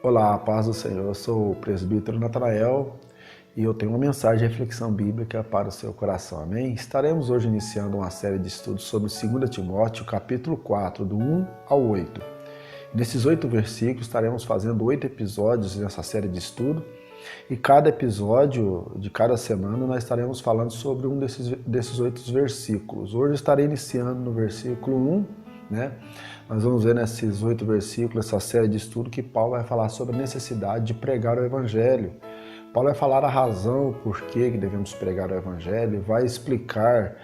Olá, paz do Senhor. Eu sou o presbítero Natanael e eu tenho uma mensagem de reflexão bíblica para o seu coração, amém? Estaremos hoje iniciando uma série de estudos sobre 2 Timóteo, capítulo 4, do 1 ao 8. Nesses 8 versículos estaremos fazendo 8 episódios nessa série de estudo e cada episódio de cada semana nós estaremos falando sobre um desses 8 versículos. Hoje estarei iniciando no versículo 1, né? Nós vamos ver nesses 8 versículos, essa série de estudo, que Paulo vai falar sobre a necessidade de pregar o Evangelho. Paulo vai falar a razão por que devemos pregar o Evangelho, vai explicar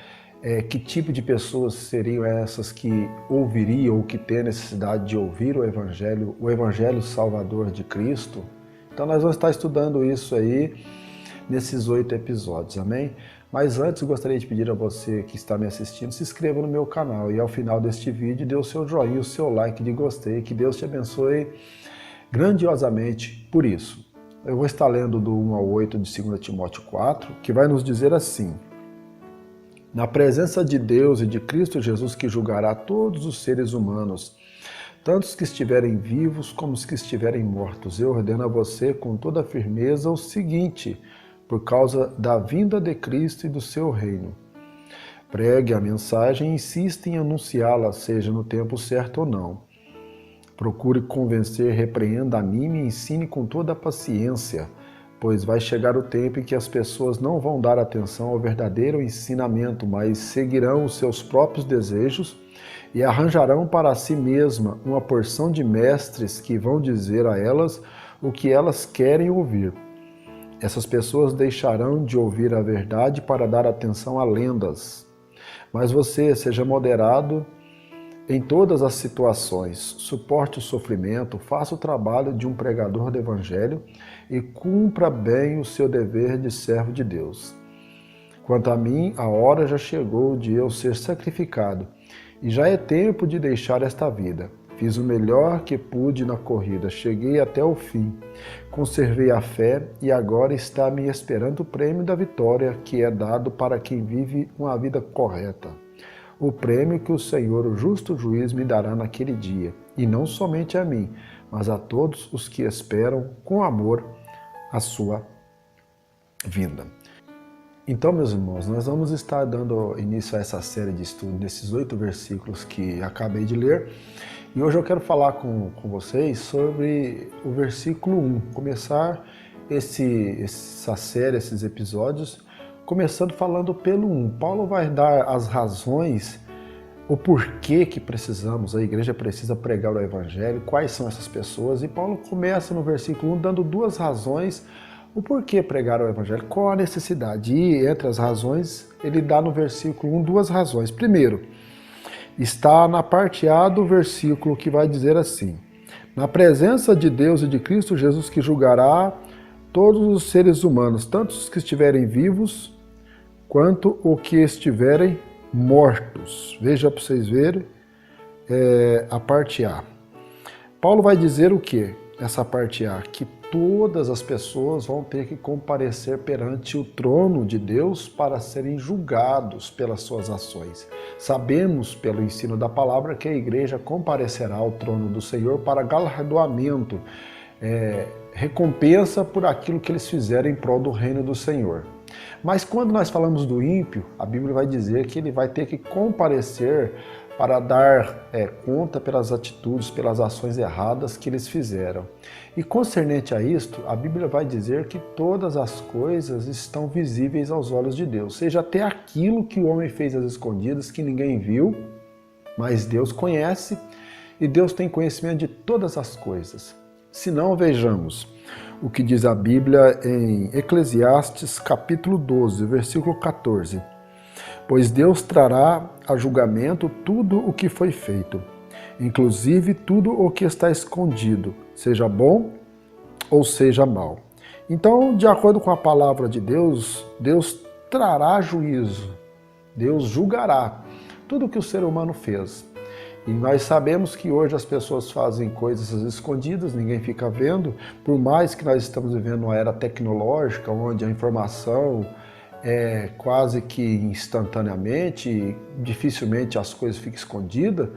que tipo de pessoas seriam essas que ouviriam ou que têm necessidade de ouvir o Evangelho Salvador de Cristo. Então nós vamos estar estudando isso aí nesses 8 episódios, amém? Mas antes eu gostaria de pedir a você que está me assistindo, se inscreva no meu canal e ao final deste vídeo dê o seu joinha, o seu like de gostei, que Deus te abençoe grandiosamente por isso. Eu vou estar lendo do 1 ao 8 de 2 Timóteo 4, que vai nos dizer assim: na presença de Deus e de Cristo Jesus, que julgará todos os seres humanos, tanto os que estiverem vivos como os que estiverem mortos, eu ordeno a você com toda firmeza o seguinte: por causa da vinda de Cristo e do seu reino. Pregue a mensagem e insista em anunciá-la, seja no tempo certo ou não. Procure convencer, repreenda, anime e ensine com toda a paciência, pois vai chegar o tempo em que as pessoas não vão dar atenção ao verdadeiro ensinamento, mas seguirão os seus próprios desejos e arranjarão para si mesma uma porção de mestres que vão dizer a elas o que elas querem ouvir. Essas pessoas deixarão de ouvir a verdade para dar atenção a lendas. Mas você seja moderado em todas as situações, suporte o sofrimento, faça o trabalho de um pregador do Evangelho e cumpra bem o seu dever de servo de Deus. Quanto a mim, a hora já chegou de eu ser sacrificado, e já é tempo de deixar esta vida. Fiz o melhor que pude na corrida, cheguei até o fim, conservei a fé e agora está me esperando o prêmio da vitória que é dado para quem vive uma vida correta. O prêmio que o Senhor, o justo juiz, me dará naquele dia, e não somente a mim, mas a todos os que esperam com amor a sua vinda. Então, meus irmãos, nós vamos estar dando início a essa série de estudo nesses 8 versículos que acabei de ler. E hoje eu quero falar com vocês sobre o versículo 1, começar essa série, esses episódios, começando falando pelo 1. Paulo vai dar as razões, o porquê que precisamos, a igreja precisa pregar o Evangelho, quais são essas pessoas, e Paulo começa no versículo 1 dando 2 razões, o porquê pregar o Evangelho, qual a necessidade, e entre as razões, ele dá no versículo 1 2 razões. Primeiro, está na parte A do versículo que vai dizer assim: na presença de Deus e de Cristo Jesus, que julgará todos os seres humanos, tanto os que estiverem vivos quanto os que estiverem mortos. Veja para vocês verem a parte A. Paulo vai dizer o que? Essa parte A, que todas as pessoas vão ter que comparecer perante o trono de Deus para serem julgados pelas suas ações. Sabemos pelo ensino da palavra que a igreja comparecerá ao trono do Senhor para galardoamento, recompensa por aquilo que eles fizeram em prol do reino do Senhor. Mas quando nós falamos do ímpio, a Bíblia vai dizer que ele vai ter que comparecer para dar conta pelas atitudes, pelas ações erradas que eles fizeram. E concernente a isto, a Bíblia vai dizer que todas as coisas estão visíveis aos olhos de Deus, seja até aquilo que o homem fez às escondidas, que ninguém viu, mas Deus conhece, e Deus tem conhecimento de todas as coisas. Se não, vejamos o que diz a Bíblia em Eclesiastes capítulo 12, versículo 14. Pois Deus trará a julgamento tudo o que foi feito, inclusive tudo o que está escondido, seja bom ou seja mal. Então, de acordo com a palavra de Deus, Deus trará juízo, Deus julgará tudo o que o ser humano fez. E nós sabemos que hoje as pessoas fazem coisas escondidas, ninguém fica vendo, por mais que nós estamos vivendo uma era tecnológica, onde a informação quase que instantaneamente, dificilmente as coisas ficam escondidas,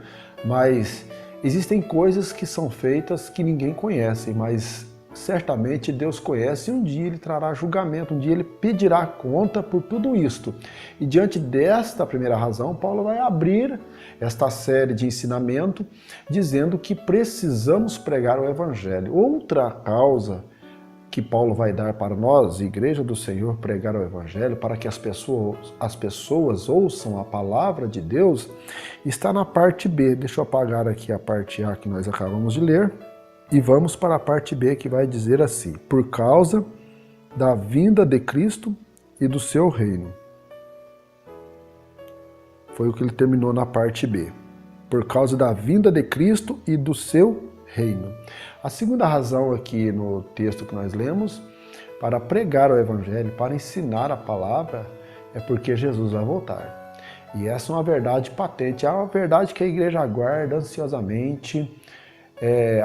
mas Existem coisas que são feitas que ninguém conhece, mas certamente Deus conhece e um dia Ele trará julgamento, um dia Ele pedirá conta por tudo isto. E diante desta primeira razão, Paulo vai abrir esta série de ensinamento dizendo que precisamos pregar o Evangelho. Outra causa que Paulo vai dar para nós, Igreja do Senhor, pregar o Evangelho, para que as pessoas ouçam a palavra de Deus, está na parte B. Deixa eu apagar aqui a parte A que nós acabamos de ler. E vamos para a parte B, que vai dizer assim: por causa da vinda de Cristo e do seu reino. Foi o que ele terminou na parte B. Por causa da vinda de Cristo e do seu reino. A segunda razão aqui no texto que nós lemos, para pregar o Evangelho, para ensinar a palavra, é porque Jesus vai voltar. E essa é uma verdade patente, é uma verdade que a igreja aguarda ansiosamente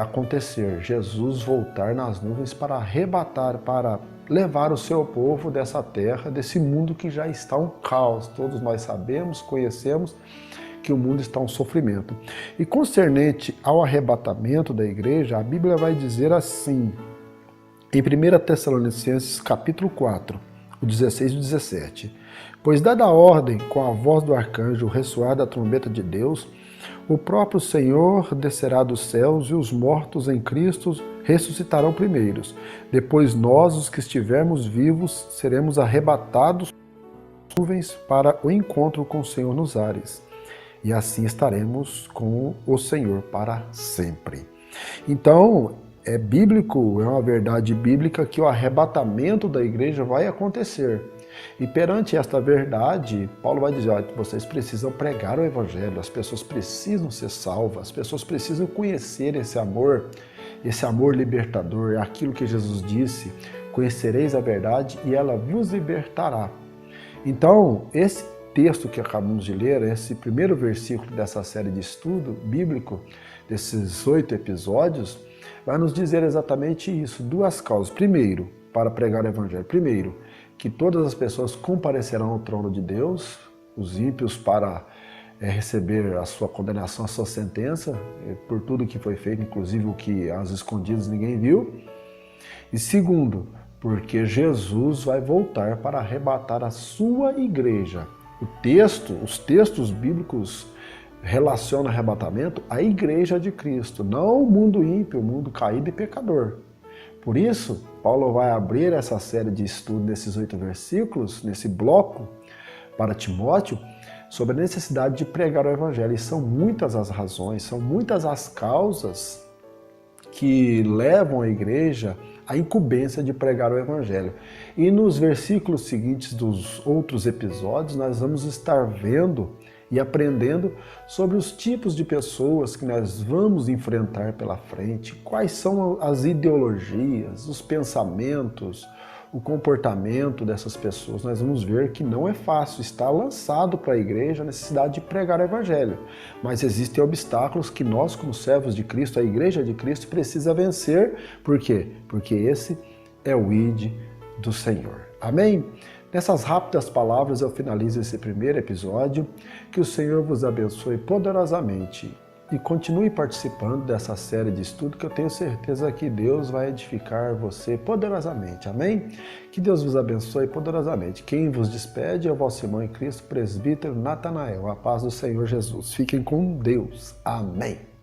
acontecer. Jesus voltar nas nuvens para arrebatar, para levar o seu povo dessa terra, desse mundo que já está um caos. Todos nós sabemos, conhecemos que o mundo está um sofrimento. E concernente ao arrebatamento da igreja, a Bíblia vai dizer assim, em 1 Tessalonicenses capítulo 4, o 16 e o 17. Pois dada a ordem com a voz do arcanjo, o ressoar da trombeta de Deus, o próprio Senhor descerá dos céus e os mortos em Cristo ressuscitarão primeiros. Depois nós, os que estivermos vivos, seremos arrebatados das nuvens para o encontro com o Senhor nos ares. E assim estaremos com o Senhor para sempre. Então, é bíblico, é uma verdade bíblica que o arrebatamento da igreja vai acontecer. E perante esta verdade, Paulo vai dizer, olha, vocês precisam pregar o Evangelho, as pessoas precisam ser salvas, as pessoas precisam conhecer esse amor libertador, é aquilo que Jesus disse, conhecereis a verdade e ela vos libertará. Então, esse texto que acabamos de ler, esse primeiro versículo dessa série de estudo bíblico, desses 8 episódios, vai nos dizer exatamente isso, duas causas. Primeiro, para pregar o Evangelho. Primeiro, que todas as pessoas comparecerão ao trono de Deus, os ímpios para receber a sua condenação, a sua sentença, por tudo que foi feito, inclusive o que às escondidas ninguém viu. E segundo, porque Jesus vai voltar para arrebatar a sua igreja. Os textos bíblicos relacionam arrebatamento à igreja de Cristo, não o mundo ímpio, o mundo caído e pecador. Por isso, Paulo vai abrir essa série de estudo nesses 8 versículos, nesse bloco, para Timóteo, sobre a necessidade de pregar o Evangelho. E são muitas as razões, são muitas as causas que levam a igreja à incumbência de pregar o Evangelho. E nos versículos seguintes dos outros episódios, nós vamos estar vendo e aprendendo sobre os tipos de pessoas que nós vamos enfrentar pela frente, quais são as ideologias, os pensamentos, o comportamento dessas pessoas. Nós vamos ver que não é fácil, está lançado para a igreja a necessidade de pregar o Evangelho, mas existem obstáculos que nós, como servos de Cristo, a igreja de Cristo, precisa vencer. Por quê? Porque esse é o ID do Senhor. Amém? Nessas rápidas palavras eu finalizo esse primeiro episódio. Que o Senhor vos abençoe poderosamente e continue participando dessa série de estudo que eu tenho certeza que Deus vai edificar você poderosamente. Amém? Que Deus vos abençoe poderosamente. Quem vos despede é o vosso irmão em Cristo, presbítero Natanael. A paz do Senhor Jesus. Fiquem com Deus. Amém.